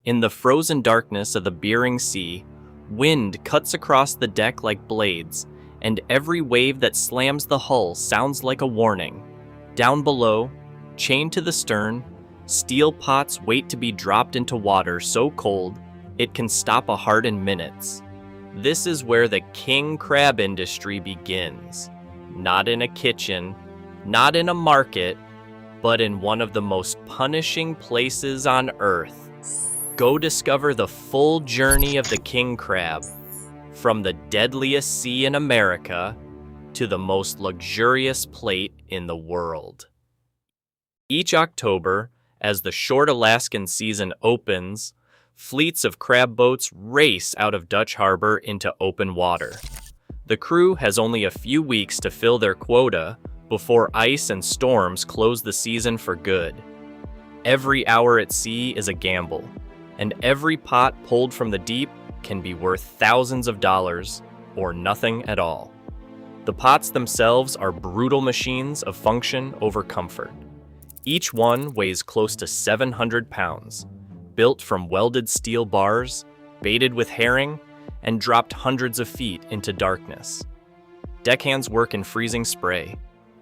In the frozen darkness of the Bering Sea, wind cuts across the deck like blades, and every wave that slams the hull sounds like a warning. Down below, chained to the stern, steel pots wait to be dropped into water so cold it can stop a heart in minutes. This is where the king crab industry begins. Not in a kitchen, not in a market, but in one of the most punishing places on Earth. Go discover the full journey of the king crab, from the deadliest sea in America to the most luxurious plate in the world. Each October, as the short Alaskan season opens, fleets of crab boats race out of Dutch Harbor into open water. The crew has only a few weeks to fill their quota before ice and storms close the season for good. Every hour at sea is a gamble, and every pot pulled from the deep can be worth thousands of dollars or nothing at all. The pots themselves are brutal machines of function over comfort. Each one weighs close to 700 pounds, built from welded steel bars, baited with herring, and dropped hundreds of feet into darkness. Deckhands work in freezing spray,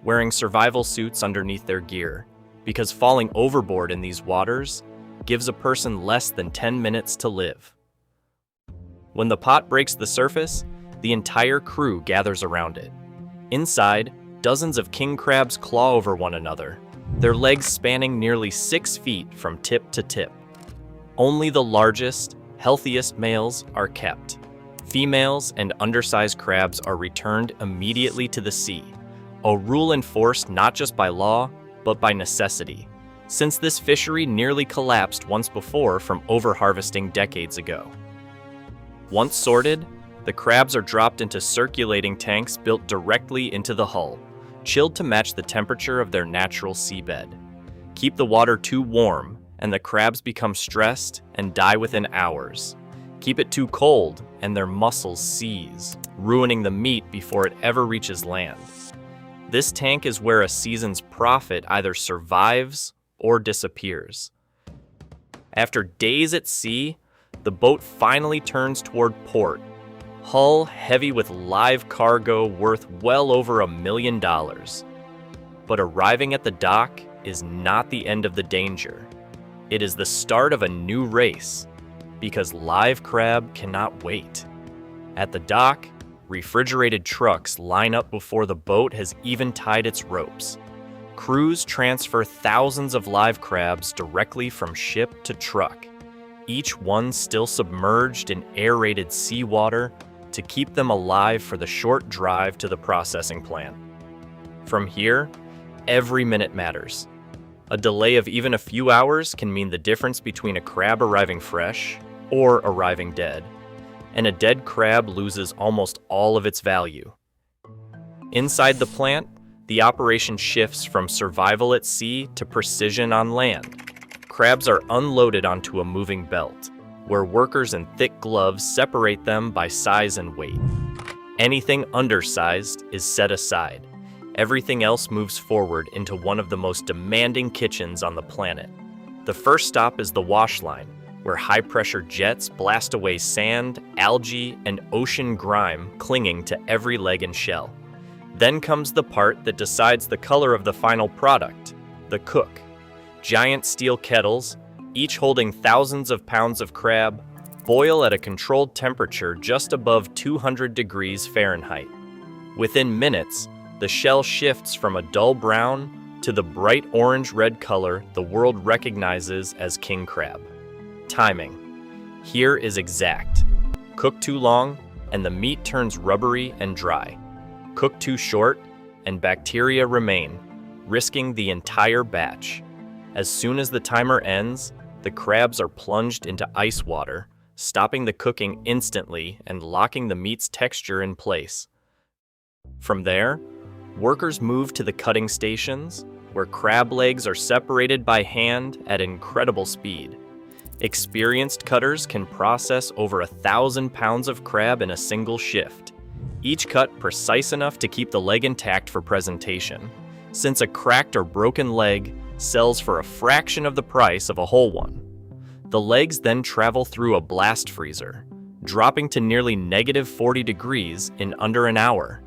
wearing survival suits underneath their gear, because falling overboard in these waters gives a person less than 10 minutes to live. When the pot breaks the surface, the entire crew gathers around it. Inside, dozens of king crabs claw over one another, their legs spanning nearly 6 feet from tip to tip. Only the largest, healthiest males are kept. Females and undersized crabs are returned immediately to the sea, a rule enforced not just by law, but by necessity, since this fishery nearly collapsed once before from overharvesting decades ago. Once sorted, the crabs are dropped into circulating tanks built directly into the hull, chilled to match the temperature of their natural seabed. Keep the water too warm, and the crabs become stressed and die within hours. Keep it too cold, and their muscles seize, ruining the meat before it ever reaches land. This tank is where a season's profit either survives or disappears. After days at sea, the boat finally turns toward port, hull heavy with live cargo worth well over $1 million. But arriving at the dock is not the end of the danger. It is the start of a new race, because live crab cannot wait. At the dock, refrigerated trucks line up before the boat has even tied its ropes. Crews transfer thousands of live crabs directly from ship to truck, each one still submerged in aerated seawater to keep them alive for the short drive to the processing plant. From here, every minute matters. A delay of even a few hours can mean the difference between a crab arriving fresh or arriving dead, and a dead crab loses almost all of its value. Inside the plant, the operation shifts from survival at sea to precision on land. Crabs are unloaded onto a moving belt, where workers in thick gloves separate them by size and weight. Anything undersized is set aside. Everything else moves forward into one of the most demanding kitchens on the planet. The first stop is the wash line, where high-pressure jets blast away sand, algae, and ocean grime clinging to every leg and shell. Then comes the part that decides the color of the final product, the cook. Giant steel kettles, each holding thousands of pounds of crab, boil at a controlled temperature just above 200 degrees Fahrenheit. Within minutes, the shell shifts from a dull brown to the bright orange-red color the world recognizes as king crab. Timing. Here is exact. Cook too long, and the meat turns rubbery and dry. Cook too short, and bacteria remain, risking the entire batch. As soon as the timer ends, the crabs are plunged into ice water, stopping the cooking instantly and locking the meat's texture in place. From there, workers move to the cutting stations, where crab legs are separated by hand at incredible speed. Experienced cutters can process over 1,000 pounds of crab in a single shift, each cut precise enough to keep the leg intact for presentation, since a cracked or broken leg sells for a fraction of the price of a whole one. The legs then travel through a blast freezer, dropping to nearly -40 degrees in under an hour.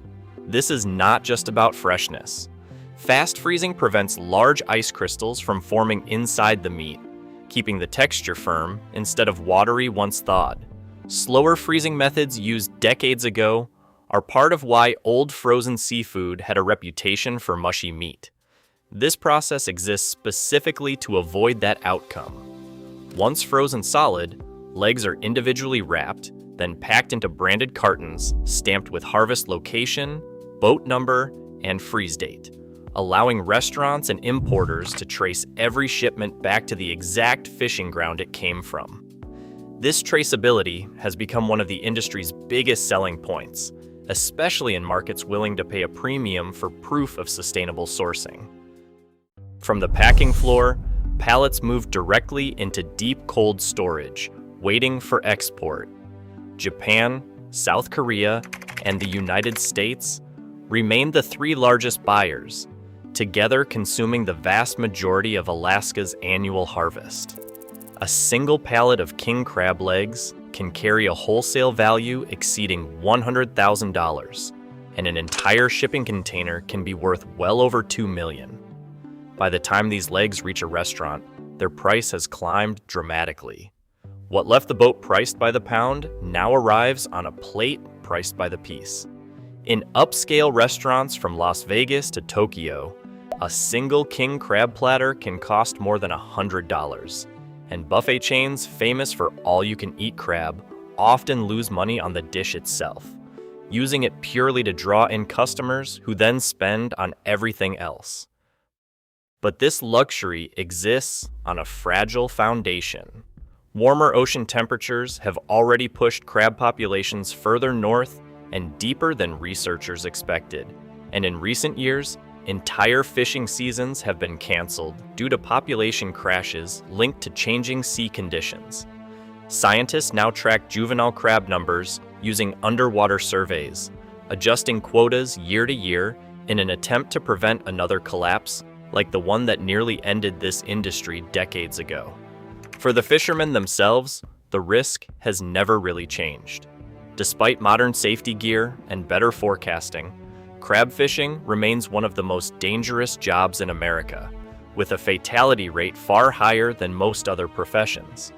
This is not just about freshness. Fast freezing prevents large ice crystals from forming inside the meat, keeping the texture firm instead of watery once thawed. Slower freezing methods used decades ago are part of why old frozen seafood had a reputation for mushy meat. This process exists specifically to avoid that outcome. Once frozen solid, legs are individually wrapped, then packed into branded cartons stamped with harvest location, boat number, and freeze date, allowing restaurants and importers to trace every shipment back to the exact fishing ground it came from. This traceability has become one of the industry's biggest selling points, especially in markets willing to pay a premium for proof of sustainable sourcing. From the packing floor, pallets move directly into deep cold storage, waiting for export. Japan, South Korea, and the United States remain the three largest buyers, together consuming the vast majority of Alaska's annual harvest. A single pallet of king crab legs can carry a wholesale value exceeding $100,000, and an entire shipping container can be worth well over $2 million. By the time these legs reach a restaurant, their price has climbed dramatically. What left the boat priced by the pound now arrives on a plate priced by the piece. In upscale restaurants from Las Vegas to Tokyo, a single king crab platter can cost more than $100, and buffet chains famous for all-you-can-eat crab often lose money on the dish itself, using it purely to draw in customers who then spend on everything else. But this luxury exists on a fragile foundation. Warmer ocean temperatures have already pushed crab populations further north and deeper than researchers expected, and in recent years, entire fishing seasons have been canceled due to population crashes linked to changing sea conditions. Scientists now track juvenile crab numbers using underwater surveys, adjusting quotas year to year in an attempt to prevent another collapse like the one that nearly ended this industry decades ago. For the fishermen themselves, the risk has never really changed. Despite modern safety gear and better forecasting, crab fishing remains one of the most dangerous jobs in America, with a fatality rate far higher than most other professions.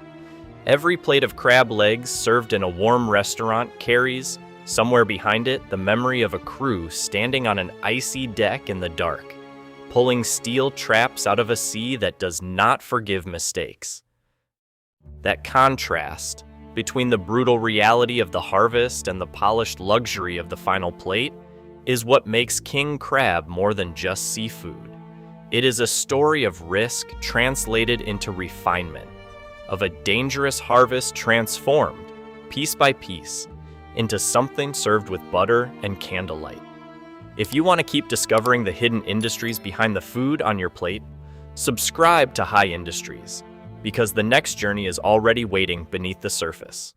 Every plate of crab legs served in a warm restaurant carries, somewhere behind it, the memory of a crew standing on an icy deck in the dark, pulling steel traps out of a sea that does not forgive mistakes. That contrast between the brutal reality of the harvest and the polished luxury of the final plate is what makes king crab more than just seafood. It is a story of risk translated into refinement, of a dangerous harvest transformed, piece by piece, into something served with butter and candlelight. If you want to keep discovering the hidden industries behind the food on your plate, subscribe to High Industries, because the next journey is already waiting beneath the surface.